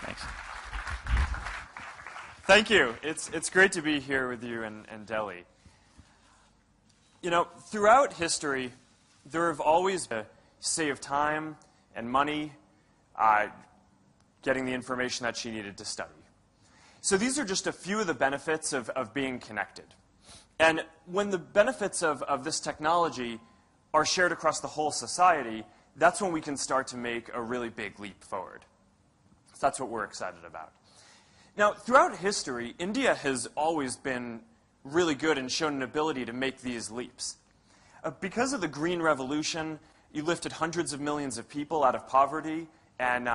Thanks. Thank you. It's great to be here with you in Delhi. You know, throughout history, there have always been save time and money getting the information that she needed to study. So these are just a few of the benefits of being connected. And when the benefits of this technology are shared across the whole society, that's when we can start to make a really big leap forward. So that's what we're excited about. Now, throughout history, India has always been really good and shown an ability to make these leaps. Because of the Green Revolution, you lifted hundreds of millions of people out of poverty and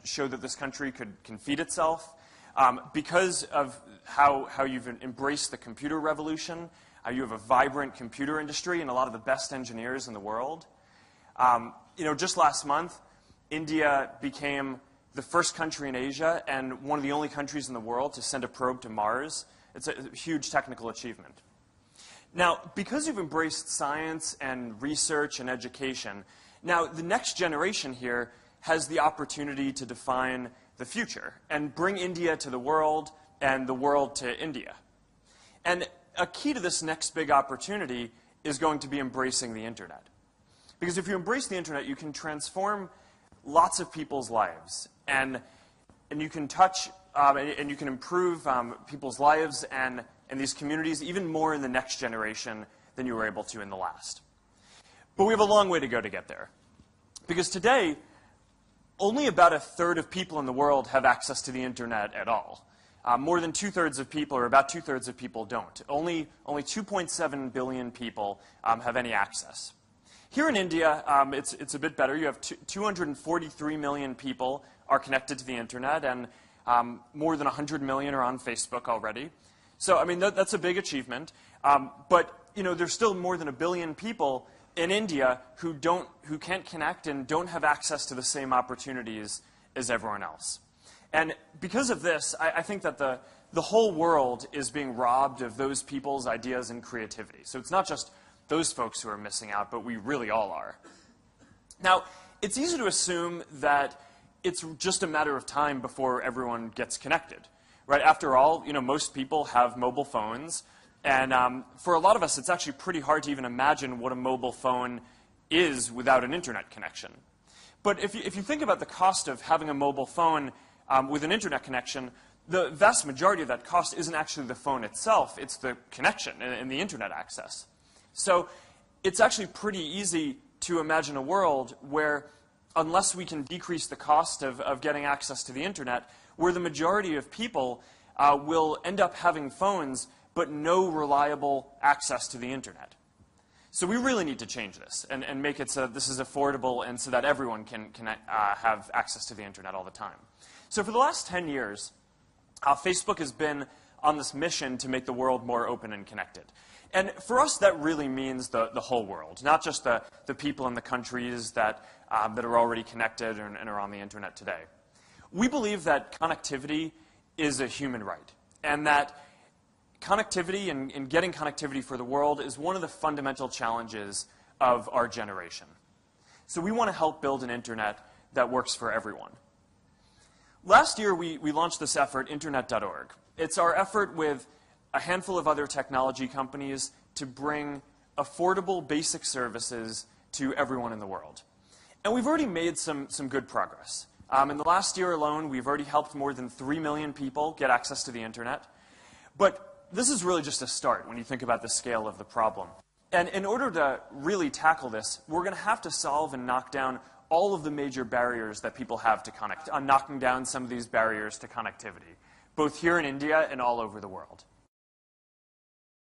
showed that this country can feed itself. Because of how you've embraced the computer revolution, you have a vibrant computer industry and a lot of the best engineers in the world. You know, just last month, India became the first country in Asia and one of the only countries in the world to send a probe to Mars. It's a huge technical achievement. Now, because you've embraced science and research and education, now the next generation here has the opportunity to define the future and bring India to the world and the world to India. And a key to this next big opportunity is going to be embracing the internet. Because if you embrace the internet, you can transform lots of people's lives. And you can touch and you can improve people's lives and these communities even more in the next generation than you were able to in the last. But we have a long way to go to get there. Because today, only about a third of people in the world have access to the internet at all. More than two-thirds of people, or about two-thirds of people, don't. Only 2.7 billion people have any access. Here in India, it's a bit better. You have 243 million people are connected to the internet, and more than 100 million are on Facebook already. So, I mean, that's a big achievement. But, you know, there's still more than 1 billion people in India who can't connect and don't have access to the same opportunities as everyone else. And because of this, I think that the whole world is being robbed of those people's ideas and creativity. So it's not just those folks who are missing out, but we really all are. Now, it's easy to assume that it's just a matter of time before everyone gets connected. Right? After all, you know, most people have mobile phones. And for a lot of us, it's actually pretty hard to even imagine what a mobile phone is without an internet connection. But if you think about the cost of having a mobile phone with an internet connection, the vast majority of that cost isn't actually the phone itself. It's the connection and the internet access. So it's actually pretty easy to imagine a world where, unless we can decrease the cost of getting access to the internet, where the majority of people will end up having phones but no reliable access to the internet. So we really need to change this and make it so that this is affordable and so that everyone can have access to the internet all the time. So for the last 10 years, Facebook has been on this mission to make the world more open and connected. And for us, that really means the whole world, not just the people in the countries that are already connected and are on the internet today. We believe that connectivity is a human right, and that connectivity and getting connectivity for the world is one of the fundamental challenges of our generation. So we want to help build an internet that works for everyone. Last year, we launched this effort, internet.org. It's our effort with a handful of other technology companies to bring affordable basic services to everyone in the world. And we've already made some good progress. In the last year alone, we've already helped more than 3 million people get access to the internet. But this is really just a start when you think about the scale of the problem. And in order to really tackle this, we're going to have to solve and knock down all of the major barriers that people have to connect, knocking down some of these barriers to connectivity, both here in India and all over the world.